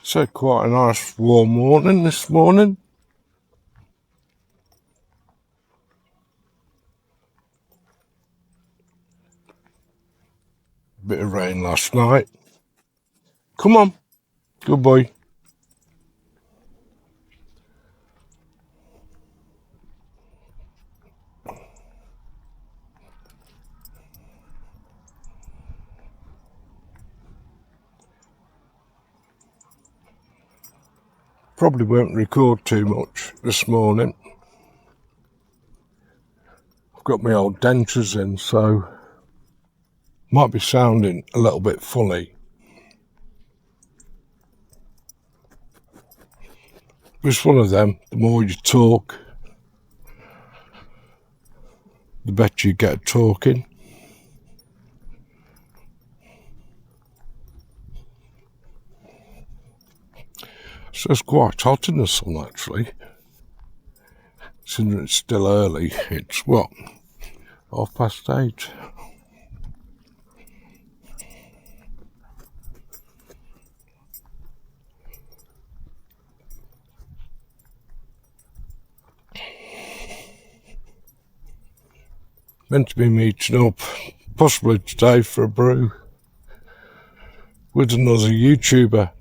So quite a nice warm morning this morning. Bit of rain last night. Come on, good boy. Probably won't record too much this morning. I've got my old dentures in, so might be sounding a little bit funny. It's one of them, the more you talk, the better you get at talking. So it's quite hot in the sun actually. Since it's still early, it's what, 8:30. Meant to be meeting up, possibly today for a brew, with another YouTuber.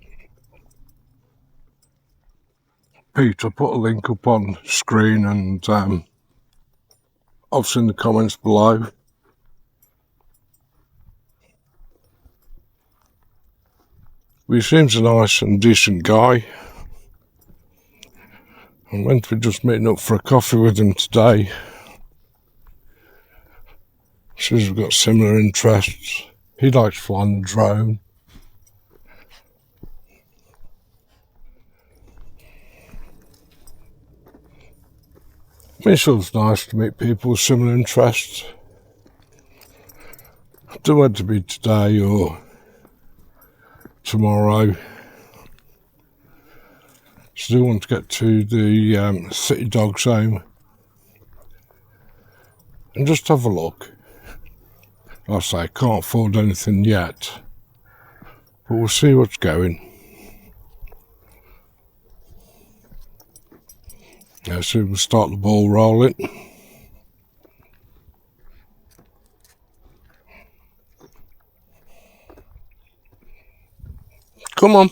Pete, I'll put a link up on screen and obviously in the comments below. He seems a nice and decent guy. I'm meant to be just meeting up for a coffee with him today. Since we've got similar interests. He likes flying the drone. It's always nice to meet people with similar interests. I don't know whether to be today or tomorrow. Still want to get to the City Dogs Home and just have a look. Like I say, can't afford anything yet, but we'll see what's going. Yeah, so we'll start the ball rolling. Come on.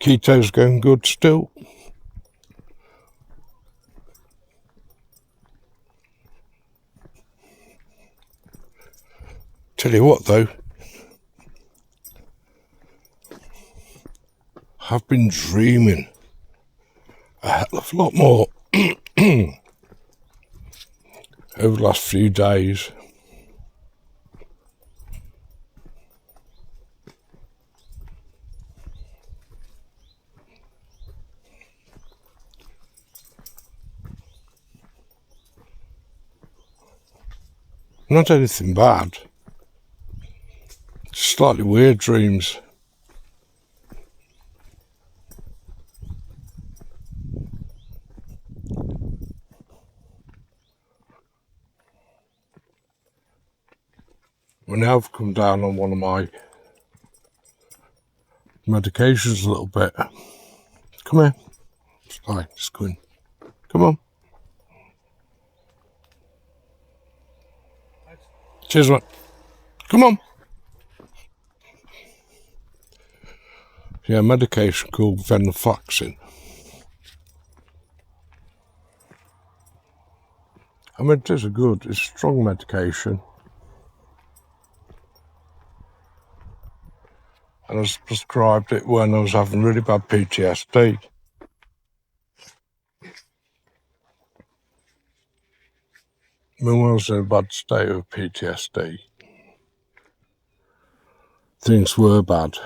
Keto's going good still. Tell you what though, I've been dreaming a hell of a lot more over the last few days. Not anything bad, just slightly weird dreams. Well, now I've come down on one of my medications a little bit. Come here. Hi, just go in. Come on. Cheers, mate. Come on. Yeah, medication called venlafaxine. I mean, it is it's a strong medication. And I was prescribed it when I was having really bad PTSD. I mean, when I was in a bad state of PTSD, things were bad.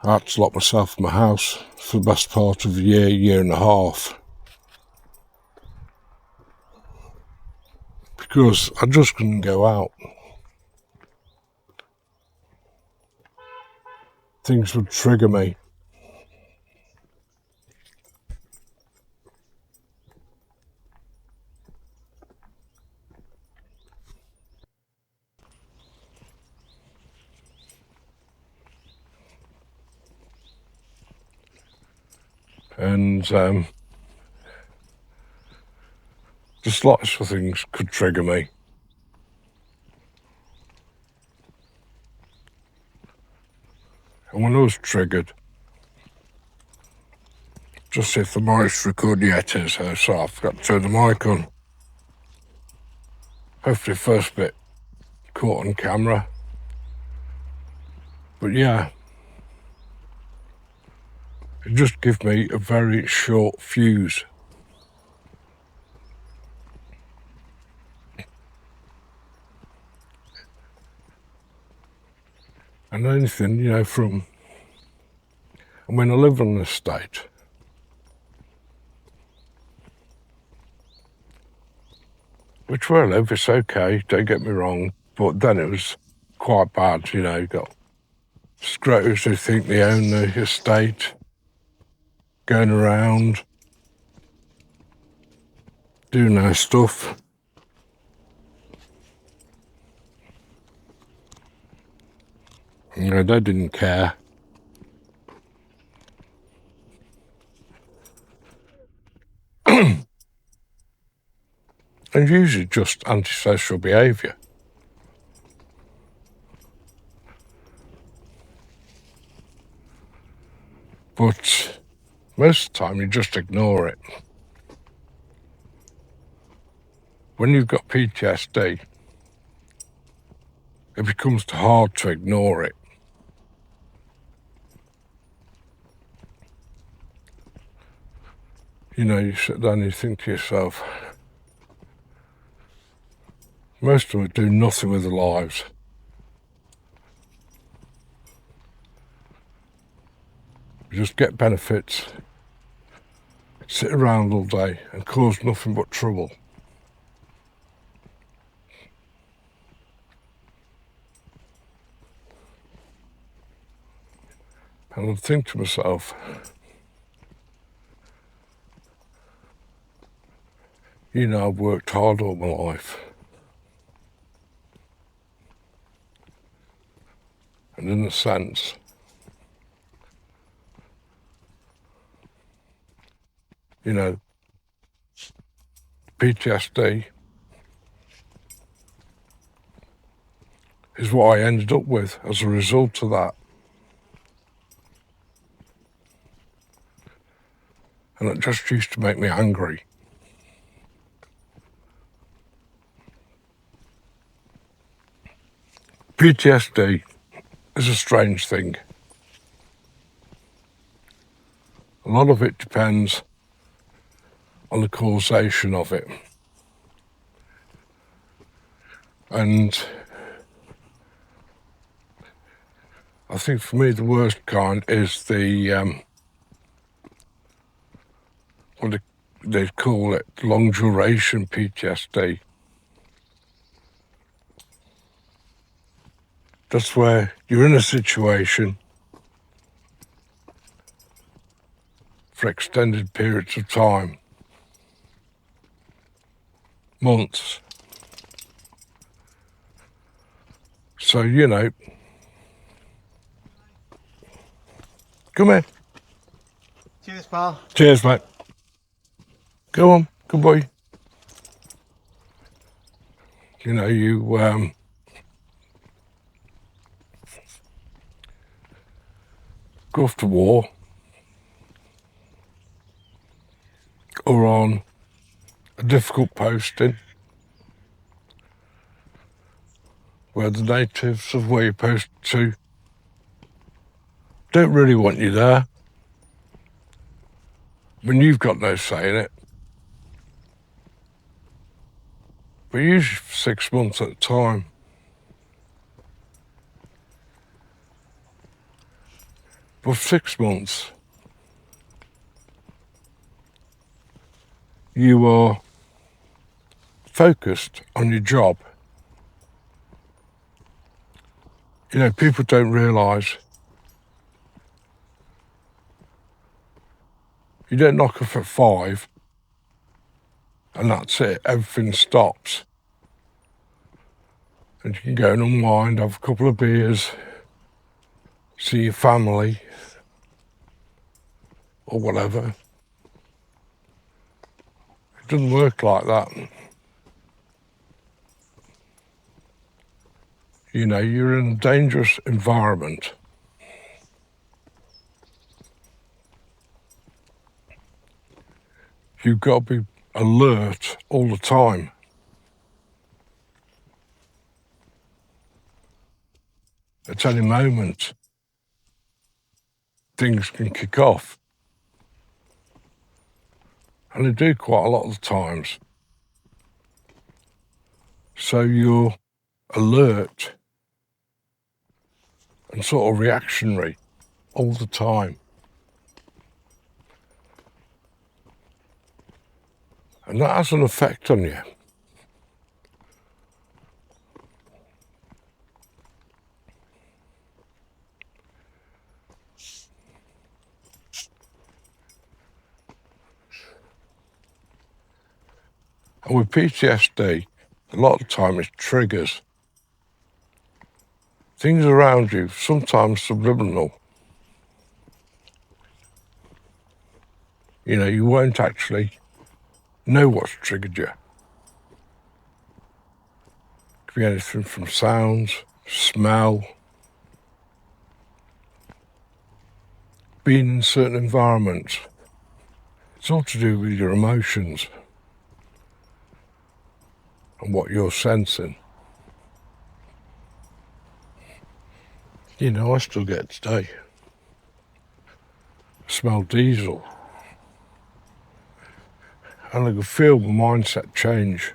I had to lock myself in my house for the best part of a year and a half. Because I just couldn't go out. Things would trigger me. And the slightest of things could trigger me. And when I was triggered, just see if the mic's recording yet is, so I forgot to turn the mic on. Hopefully the first bit caught on camera. But yeah, it just gives me a very short fuse. And anything, you know, I mean, I live on an estate. Which where I live, it's okay, don't get me wrong, but then it was quite bad, you know, you got scrotus who think they own the estate, going around, doing their stuff. You know, they didn't care. And usually just antisocial behaviour. But most of the time you just ignore it. When you've got PTSD, it becomes hard to ignore it. You know, you sit down and you think to yourself, most of them do nothing with their lives. Just get benefits, sit around all day and cause nothing but trouble. And I'd think to myself, you know, I've worked hard all my life. And in a sense, you know, PTSD is what I ended up with as a result of that. And it just used to make me angry. PTSD is a strange thing. A lot of it depends on the causation of it. And I think for me the worst kind is the what they call it, long duration PTSD. That's where you're in a situation for extended periods of time, months. So, you know, come here. Cheers, pal. Cheers, mate. Go on, good boy. You know, you go off to war or on a difficult posting where the natives of where you're posted to don't really want you there. When you've got no say in it. But usually for 6 months at a time. But for 6 months, you are focused on your job. You know, people don't realise you don't knock off at 5 and that's it, everything stops. And you can go and unwind, have a couple of beers, see your family, or whatever. It doesn't work like that. You know, you're in a dangerous environment. You've got to be alert all the time. At any moment, things can kick off. And they do quite a lot of the times. So you're alert and sort of reactionary all the time. And that has an effect on you. And with PTSD, a lot of the time it's triggers. Things around you, sometimes subliminal. You know, you won't actually know what's triggered you. It could be anything from sounds, smell, being in certain environments. It's all to do with your emotions and what you're sensing. You know, I still get it today. I smell diesel. And I can feel my mindset change.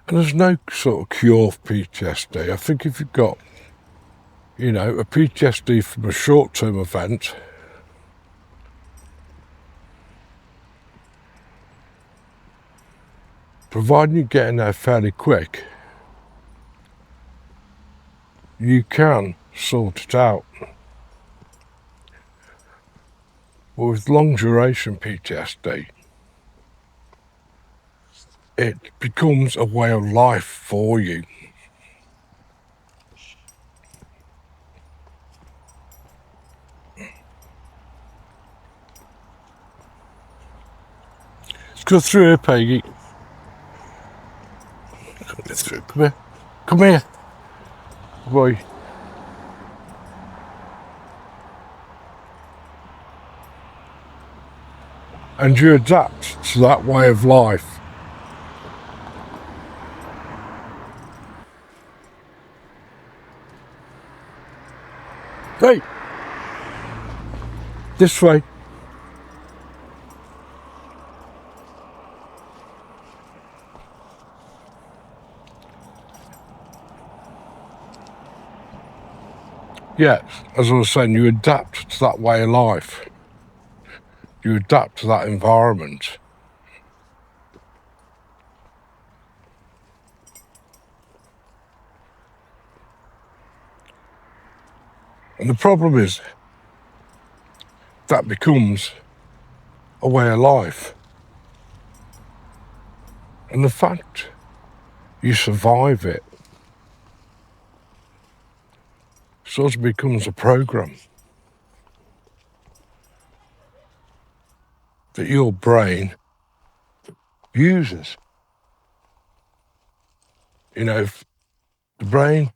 And there's no sort of cure for PTSD. I think if you've got, you know, a PTSD from a short-term event, providing you get in there fairly quick, you can sort it out. But with long duration PTSD, it becomes a way of life for you. Let's go through here, Peggy. Get through. Come here. Come here. Boy. And you adapt to that way of life. Hey! This way. Yes, as I was saying, you adapt to that way of life. You adapt to that environment. And the problem is, that becomes a way of life. And the fact you survive it sort of becomes a program that your brain uses. You know, the brain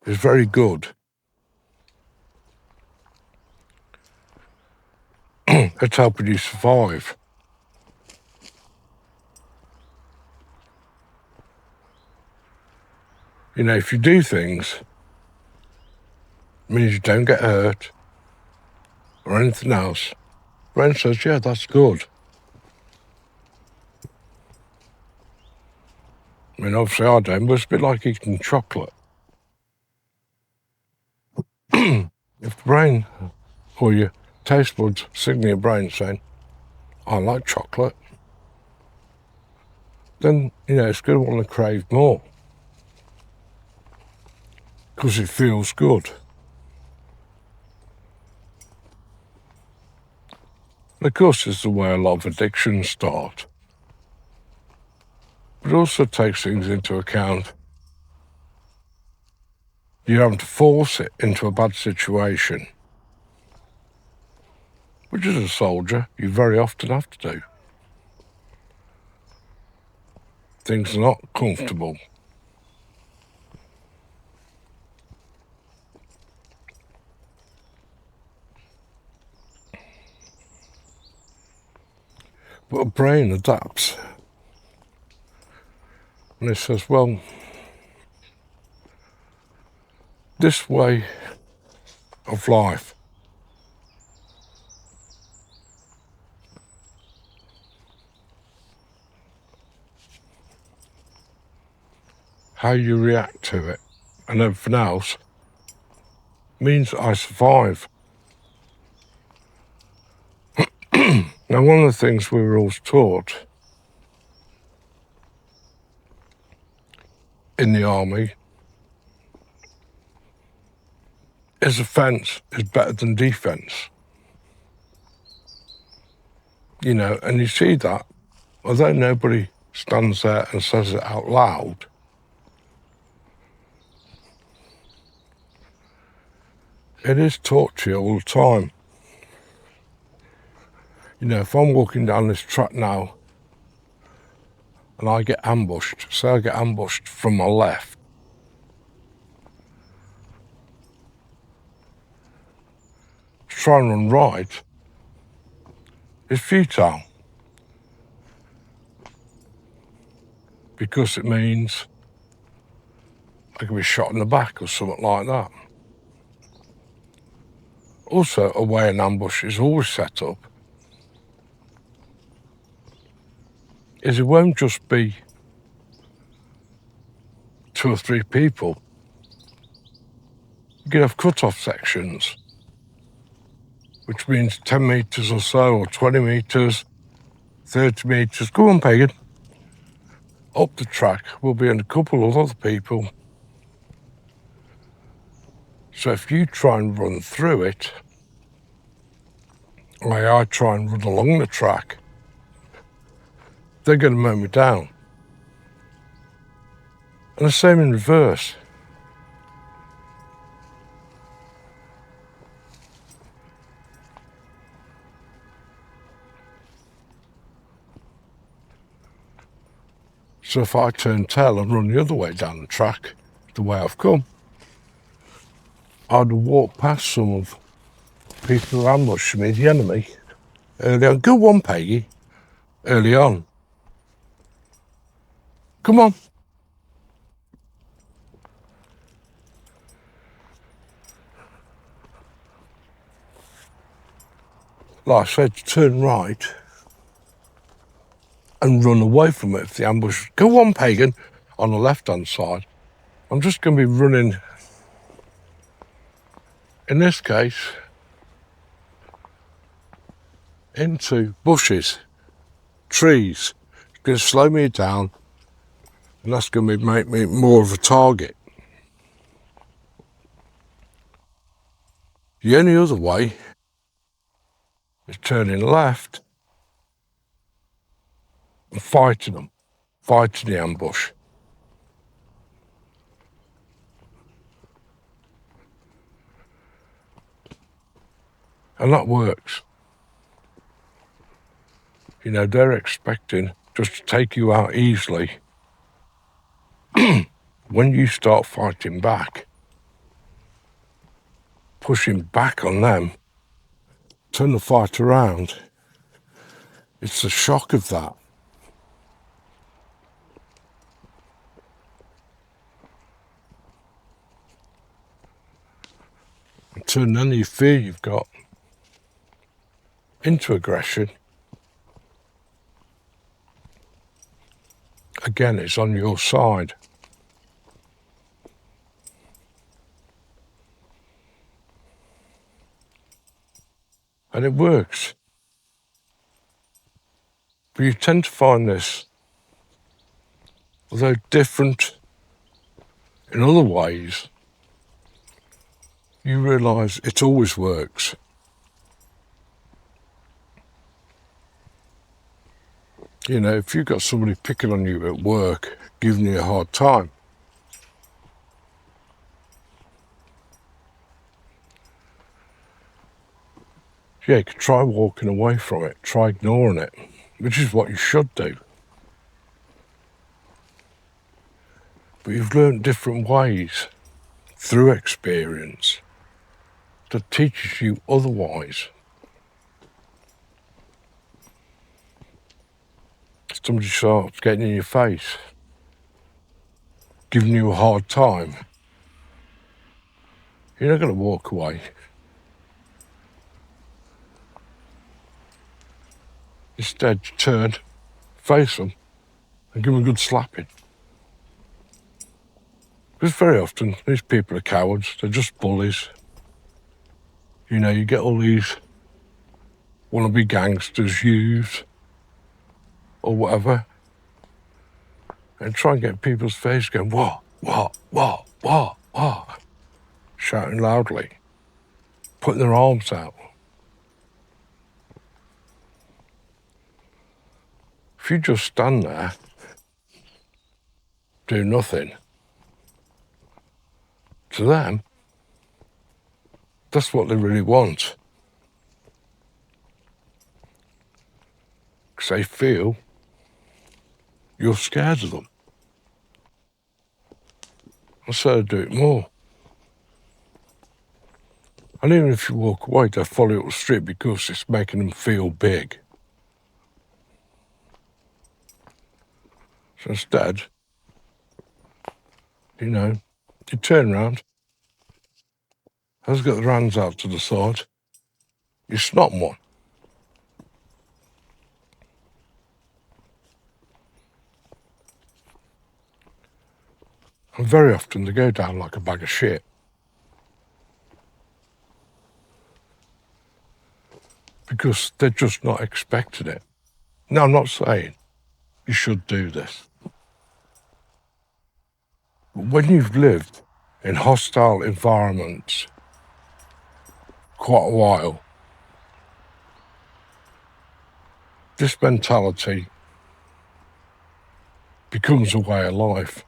is very good at helping you survive. You know, if you do things, it means you don't get hurt or anything else. Brain says, yeah, that's good. I mean, obviously I don't, but it's a bit like eating chocolate. If the brain or your taste buds signal your brain saying, I like chocolate, then, you know, it's going to want to crave more because it feels good. And of course, it's the way a lot of addictions start. But it also takes things into account You're having to force it into a bad situation, which as a soldier, you very often have to do. Things are not comfortable. But a brain adapts. And it says, well, this way of life how you react to it and everything else means I survive. Now, one of the things we were always taught in the army is offence is better than defence. You know, and you see that, although nobody stands there and says it out loud, it is taught to you all the time. You know, if I'm walking down this track now and I get ambushed, say I get ambushed from my left, to try and run right is futile. Because it means I could be shot in the back or something like that. Also, a way an ambush is always set up is it won't just be 2 or 3 people. You can have cut-off sections, which means 10 metres or so, or 20 metres, 30 metres. Go on, Pagan. Up the track will be a couple of other people. So if you try and run through it, like I try and run along the track, they're going to mow me down. And the same in reverse. So if I turn tail and run the other way down the track, the way I've come, I'd walk past some of people who ambushed me, the enemy, early on. Go on, Peggy, early on. Come on. Like I said, turn right and run away from it if the ambush. Go on, Pagan, on the left-hand side. I'm just going to be running, in this case, into bushes, trees. It's going to slow me down, and that's going to make me more of a target. The only other way is turning left and fighting them, fighting the ambush. And that works. You know, they're expecting just to take you out easily. When you start fighting back, pushing back on them, turn the fight around, it's the shock of that. And turn any fear you've got into aggression. Again, it's on your side. And it works. But you tend to find this, although different in other ways, you realise it always works. You know, if you've got somebody picking on you at work, giving you a hard time, Yeah, you could try walking away from it, try ignoring it, which is what you should do. But you've learned different ways through experience that teaches you otherwise. Somebody starts getting in your face, giving you a hard time. You're not going to walk away. Instead, you turn, face them, and give them a good slapping. Because very often, these people are cowards. They're just bullies. You know, you get all these wannabe gangsters, youths, or whatever, and try and get people's face going, what, shouting loudly, putting their arms out. If you just stand there, do nothing, to them, that's what they really want. Because they feel you're scared of them. And so they do it more. And even if you walk away, they'll follow you up the street because it's making them feel big. So instead, you know, you turn around, has got their hands out to the side, you snot one. And very often they go down like a bag of shit. Because they're just not expecting it. Now, I'm not saying you should do this. But when you've lived in hostile environments quite a while, this mentality becomes a way of life.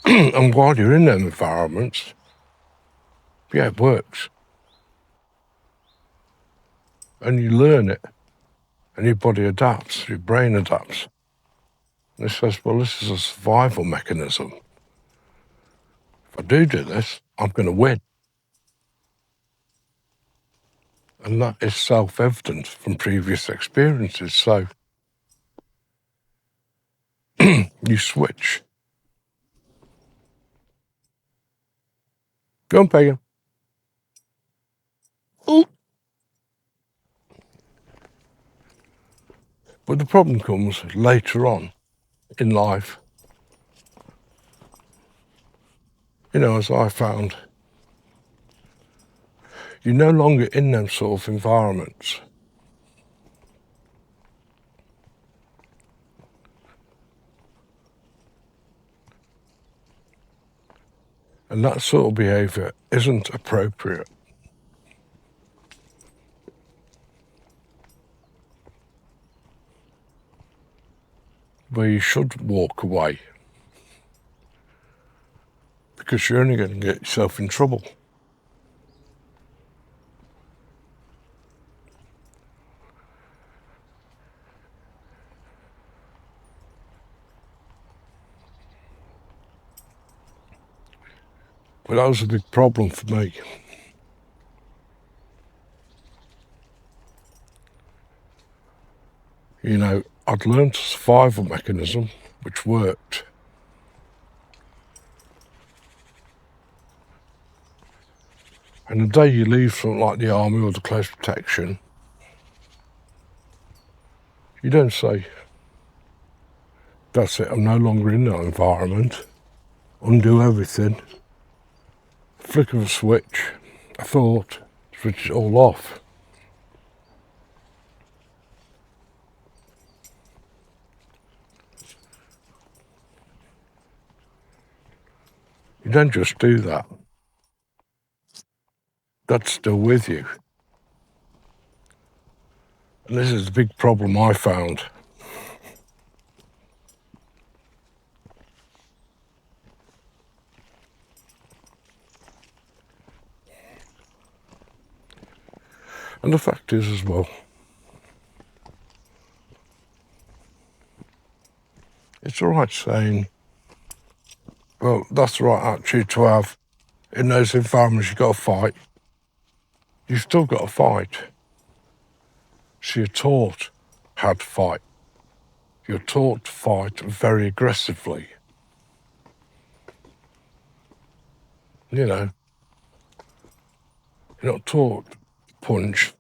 And while you're in them environments, yeah, it works. And you learn it, and your body adapts, your brain adapts. And it says, well, this is a survival mechanism. If I do this, I'm going to win. And that is self-evident from previous experiences. So you switch. Go on, Pagan. Ooh. But the problem comes later on in life. You know, as I found, you're no longer in them sort of environments. And that sort of behaviour isn't appropriate. Where you should walk away. Because you're only going to get yourself in trouble. But that was a big problem for me. You know, I'd learned a survival mechanism which worked. And the day you leave something like the army or the close protection, you don't say, that's it, I'm no longer in that environment, undo everything, flick of a switch, a thought, switch it all off. You don't just do that. That's still with you. And this is the big problem I found. And the fact is as well, it's all right saying, well, that's the right attitude to have. In those environments, you've got to fight. You've still got to fight. So you're taught how to fight. You're taught to fight very aggressively. You know, you're not taught to punch,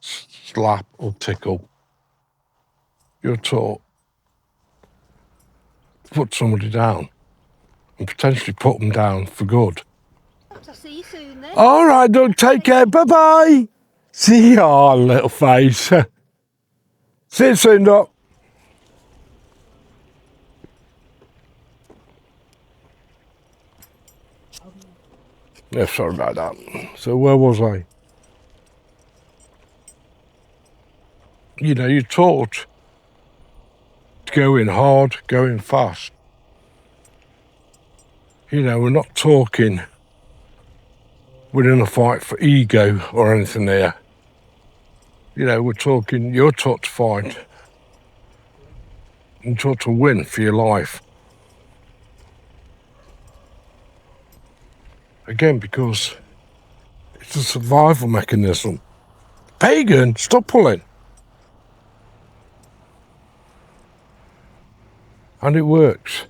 slap or tickle. You're taught to put somebody down and potentially put them down for good. I'll see you soon then. All right, Doug, take care. Bye-bye. See you, little face. See you soon, Doc. Yeah, sorry about that. So where was I? You know, you're taught to go in hard, go in fast. You know, we're not talking we're in a fight for ego or anything there. You know, we're talking, you're taught to fight. You're taught to win for your life. Again, because it's a survival mechanism. Pagan, stop pulling. And it works.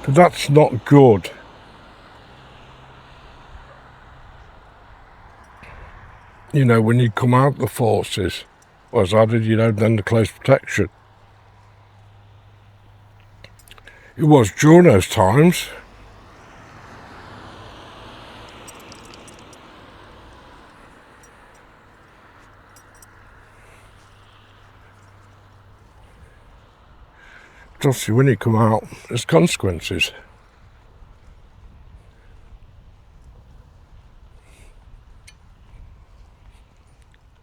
But that's not good. You know, when you come out of the forces, as I did, you know, then the close protection. It was during those times. But obviously, when you come out, there's consequences.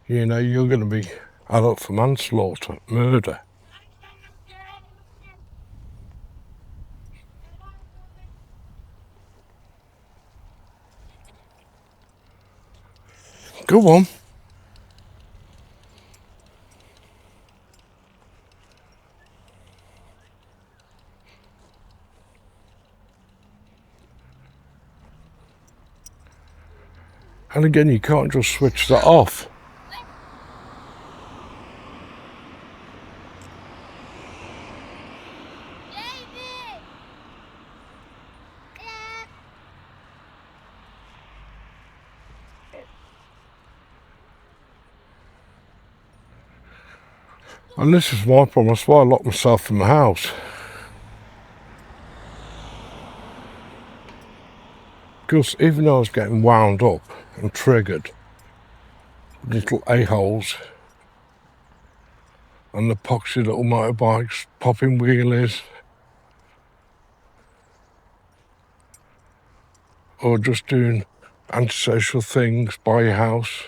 You know, you're going to be held up for manslaughter, murder. Go on. And again, you can't just switch that off. And this is my problem. That's why I locked myself in the house. Because even though I was getting wound up and triggered, little a-holes and the poxy little motorbikes, popping wheelies, or just doing antisocial things by your house,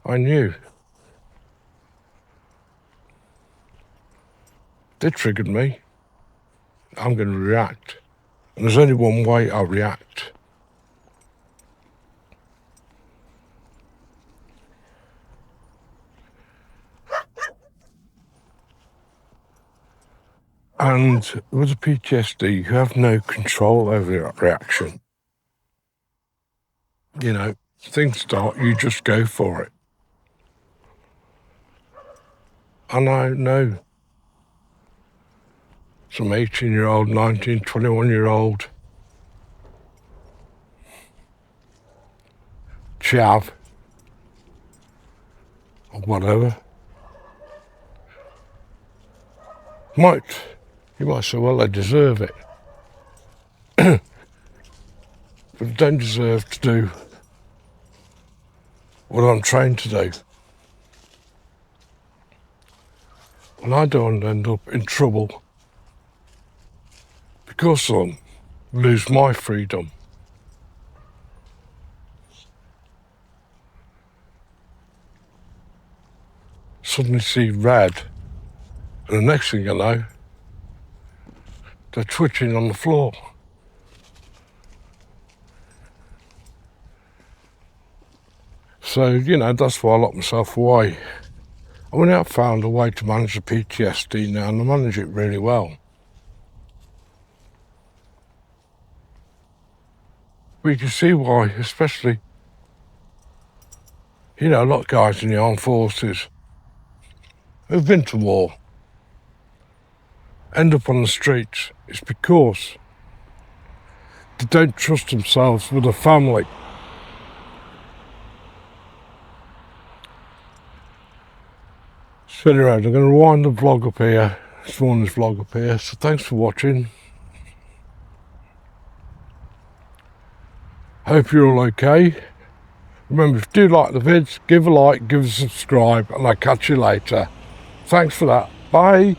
I knew. They triggered me. I'm going to react. And there's only one way I react. And with a PTSD, you have no control over that reaction. You know, things start, you just go for it. And I know some 18-year-old, 19, 21-year-old chav or whatever you might say, well, they deserve it. But they don't deserve to do what I'm trained to do. And I don't end up in trouble because of them, lose my freedom. Suddenly see red, and the next thing you know, they're twitching on the floor. So, you know, that's why I locked myself away. I went out and found a way to manage the PTSD now, and I manage it really well. But you can see why, especially, you know, a lot of guys in the armed forces who've been to war end up on the streets. It's because they don't trust themselves with a family. So anyway, I'm going to rewind the vlog up here, this morning's vlog up here. So thanks for watching. Hope you're all okay. Remember, if you do like the vids, give a like, give a subscribe, and I'll catch you later. Thanks for that. Bye.